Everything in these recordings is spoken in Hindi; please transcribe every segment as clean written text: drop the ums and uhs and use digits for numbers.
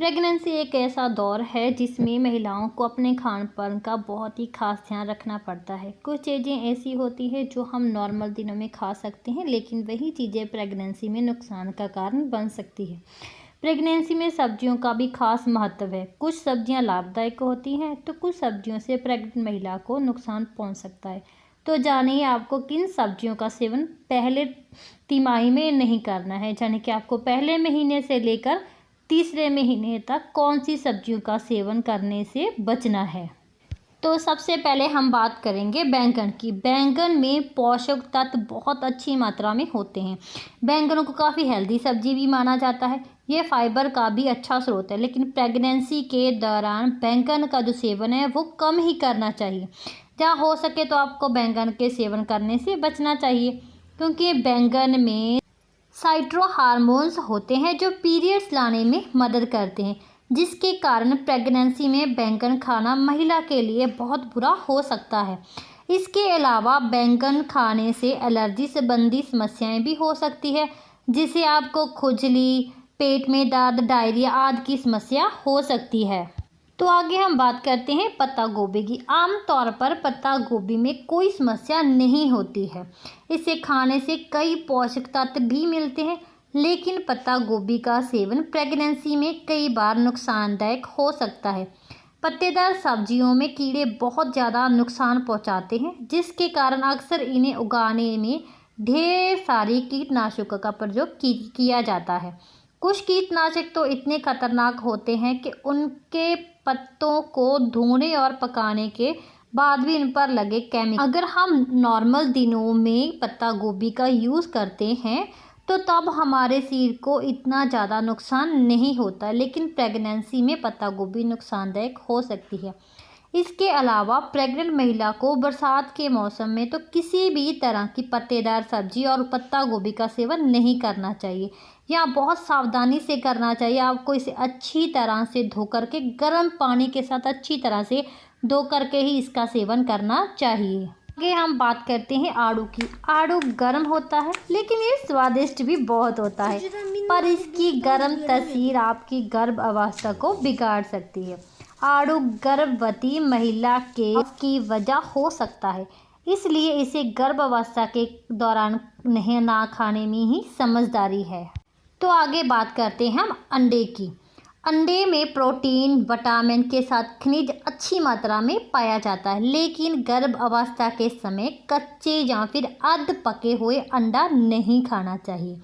प्रेगनेंसी एक ऐसा दौर है जिसमें महिलाओं को अपने खान पान का बहुत ही खास ध्यान रखना पड़ता है। कुछ चीज़ें ऐसी होती हैं जो हम नॉर्मल दिनों में खा सकते हैं, लेकिन वही चीज़ें प्रेगनेंसी में नुकसान का कारण बन सकती है। प्रेगनेंसी में सब्जियों का भी खास महत्व है। कुछ सब्जियां लाभदायक होती हैं तो कुछ सब्जियों से प्रेग्नेंट महिला को नुकसान पहुंच सकता है। तो जानिए आपको किन सब्जियों का सेवन पहले तिमाही में नहीं करना है, यानी कि आपको पहले महीने से लेकर तीसरे महीने तक कौन सी सब्जियों का सेवन करने से बचना है। तो सबसे पहले हम बात करेंगे बैंगन की। बैंगन में पोषक तत्व बहुत अच्छी मात्रा में होते हैं। बैंगनों को काफ़ी हेल्दी सब्जी भी माना जाता है। ये फाइबर का भी अच्छा स्रोत है, लेकिन प्रेगनेंसी के दौरान बैंगन का जो सेवन है वो कम ही करना चाहिए। जहाँ हो सके तो आपको बैंगन के सेवन करने से बचना चाहिए, क्योंकि बैंगन में साइट्रो हार्मोन्स होते हैं जो पीरियड्स लाने में मदद करते हैं, जिसके कारण प्रेगनेंसी में बैंगन खाना महिला के लिए बहुत बुरा हो सकता है। इसके अलावा बैंगन खाने से एलर्जी संबंधी समस्याएं भी हो सकती है, जिससे आपको खुजली, पेट में दर्द, डायरिया आदि की समस्या हो सकती है। तो आगे हम बात करते हैं पत्ता गोभी की। आमतौर पर पत्ता गोभी में कोई समस्या नहीं होती है। इसे खाने से कई पोषक तत्व भी मिलते हैं, लेकिन पत्ता गोभी का सेवन प्रेगनेंसी में कई बार नुकसानदायक हो सकता है। पत्तेदार सब्जियों में कीड़े बहुत ज़्यादा नुकसान पहुंचाते हैं, जिसके कारण अक्सर इन्हें उगाने में ढेर सारी कीटनाशकों का प्रयोग किया जाता है। कुछ कीटनाशक तो इतने खतरनाक होते हैं कि उनके पत्तों को धोने और पकाने के बाद भी इन पर लगे केमिकल, अगर हम नॉर्मल दिनों में पत्ता गोभी का यूज़ करते हैं तो तब हमारे शरीर को इतना ज़्यादा नुकसान नहीं होता, लेकिन प्रेगनेंसी में पत्ता गोभी नुकसानदायक हो सकती है। इसके अलावा प्रेग्नेंट महिला को बरसात के मौसम में तो किसी भी तरह की पत्तेदार सब्जी और पत्ता गोभी का सेवन नहीं करना चाहिए। या बहुत सावधानी से करना चाहिए। आपको इसे अच्छी तरह से धो करके गर्म पानी के साथ अच्छी तरह से धो करके ही इसका सेवन करना चाहिए। आगे हम बात करते हैं आड़ू की। आड़ू गर्म होता है, लेकिन ये स्वादिष्ट भी बहुत होता है, पर इसकी गर्म तासीर आपकी गर्भ अवस्था को बिगाड़ सकती है। आड़ू गर्भवती महिला की वजह हो सकता है, इसलिए इसे गर्भावस्था के दौरान नहीं ना खाने में ही समझदारी है। तो आगे बात करते हैं हम अंडे की। अंडे में प्रोटीन, विटामिन के साथ खनिज अच्छी मात्रा में पाया जाता है, लेकिन गर्भ अवस्था के समय कच्चे या फिर अर्ध पके हुए अंडा नहीं खाना चाहिए।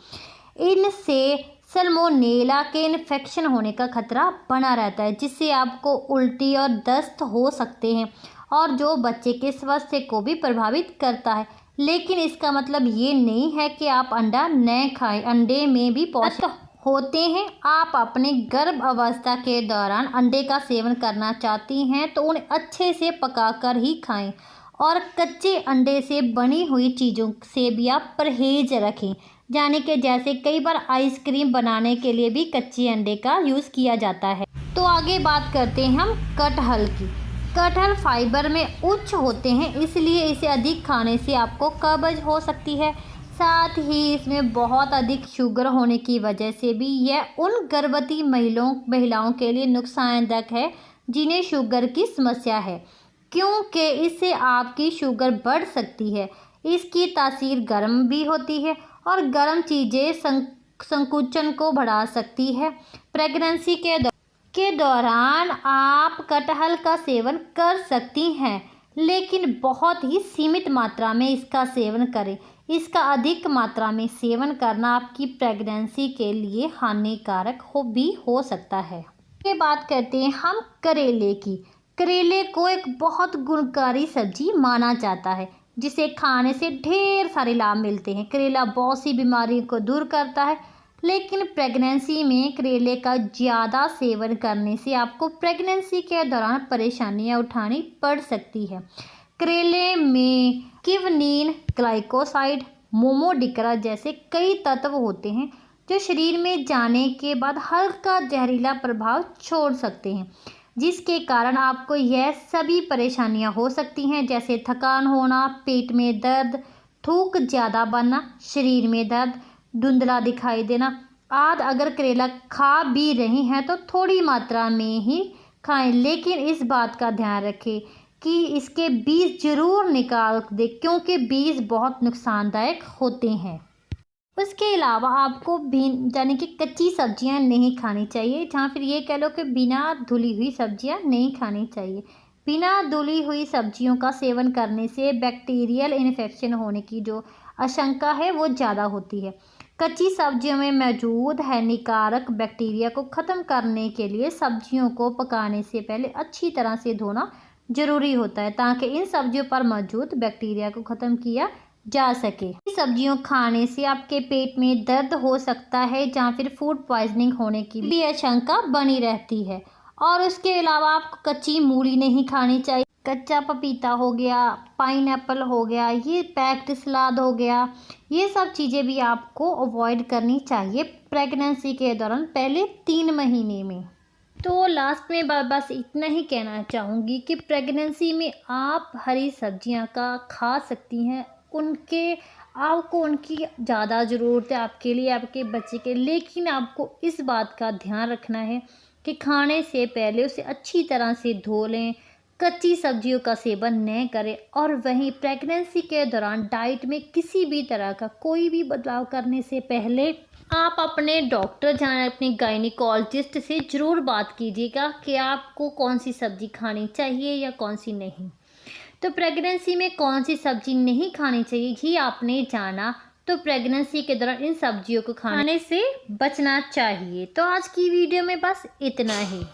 इनसे सल्मोनेला के इन्फेक्शन होने का खतरा बना रहता है, जिससे आपको उल्टी और दस्त हो सकते हैं, और जो बच्चे के स्वास्थ्य को भी प्रभावित करता है। लेकिन इसका मतलब ये नहीं है कि आप अंडा न खाएं। अंडे में भी पोषक होते हैं। आप अपने गर्भ अवस्था के दौरान अंडे का सेवन करना चाहती हैं तो उन्हें अच्छे से पकाकर ही खाएं, और कच्चे अंडे से बनी हुई चीज़ों से भी आप परहेज रखें। यानी कि जैसे कई बार आइसक्रीम बनाने के लिए भी कच्चे अंडे का यूज़ किया जाता है। तो आगे बात करते हैं हम कटहल की। कटहल फाइबर में उच्च होते हैं, इसलिए इसे अधिक खाने से आपको कब्ज हो सकती है। साथ ही इसमें बहुत अधिक शुगर होने की वजह से भी यह उन गर्भवती महिलाओं के लिए नुकसानदायक है जिन्हें शुगर की समस्या है, क्योंकि इससे आपकी शुगर बढ़ सकती है। इसकी तासीर गर्म भी होती है, और गर्म चीज़ें संकुचन को बढ़ा सकती है। प्रेगनेंसी के दौरान आप कटहल का सेवन कर सकती हैं, लेकिन बहुत ही सीमित मात्रा में इसका सेवन करें। इसका अधिक मात्रा में सेवन करना आपकी प्रेगनेंसी के लिए हानिकारक हो सकता है। ये बात करते हैं हम करेले की। करेले को एक बहुत गुणकारी सब्जी माना जाता है, जिसे खाने से ढेर सारे लाभ मिलते हैं। करेला बहुत सी बीमारियों को दूर करता है, लेकिन प्रेगनेंसी में करेले का ज़्यादा सेवन करने से आपको प्रेगनेंसी के दौरान परेशानियां उठानी पड़ सकती है। करेले में किवनीन, ग्लाइकोसाइड, मोमोडिकरा जैसे कई तत्व होते हैं जो शरीर में जाने के बाद हल्का जहरीला प्रभाव छोड़ सकते हैं, जिसके कारण आपको यह सभी परेशानियां हो सकती हैं, जैसे थकान होना, पेट में दर्द, थूक ज़्यादा बनना, शरीर में दर्द, धुंधला दिखाई देना, आध अगर करेला खा भी रही हैं तो थोड़ी मात्रा में ही खाएं, लेकिन इस बात का ध्यान रखें कि इसके बीज ज़रूर निकाल दें, क्योंकि बीज बहुत नुकसानदायक होते हैं। उसके अलावा आपको यानी कि कच्ची सब्जियां नहीं खानी चाहिए, जहाँ फिर ये कह लो कि बिना धुली हुई सब्जियां नहीं खानी चाहिए। बिना धुली हुई सब्जियों का सेवन करने से बैक्टीरियल इन्फेक्शन होने की जो आशंका है वो ज़्यादा होती है। कच्ची सब्जियों में मौजूद हानिकारक बैक्टीरिया को ख़त्म करने के लिए सब्जियों को पकाने से पहले अच्छी तरह से धोना ज़रूरी होता है, ताकि इन सब्जियों पर मौजूद बैक्टीरिया को ख़त्म किया जा सके। सब्जियों खाने से आपके पेट में दर्द हो सकता है, जहाँ फिर फूड पॉइजनिंग होने की भी आशंका बनी रहती है। और उसके अलावा आपको कच्ची मूली नहीं खानी चाहिए। कच्चा पपीता हो गया, पाइनएप्पल हो गया, ये पैक्ड सलाद हो गया, ये सब चीज़ें भी आपको अवॉइड करनी चाहिए प्रेगनेंसी के दौरान पहले 3 महीने में। तो लास्ट में बस इतना ही कहना चाहूँगी कि प्रेगनेंसी में आप हरी सब्जियां का खा सकती हैं। आपको उनकी ज़्यादा ज़रूरत है आपके लिए, आपके बच्चे के, लेकिन आपको इस बात का ध्यान रखना है कि खाने से पहले उसे अच्छी तरह से धो लें, कच्ची सब्जियों का सेवन न करें, और वहीं प्रेगनेंसी के दौरान डाइट में किसी भी तरह का कोई भी बदलाव करने से पहले आप अपने डॉक्टर जहाँ अपने गायनिकोलॉजिस्ट से ज़रूर बात कीजिएगा कि आपको कौन सी सब्ज़ी खानी चाहिए या कौन सी नहीं। तो प्रेगनेंसी में कौन सी सब्ज़ी नहीं खानी चाहिए ये आपने जाना, तो प्रेगनेंसी के दौरान इन सब्जियों को खाने से बचना चाहिए। तो आज की वीडियो में बस इतना ही।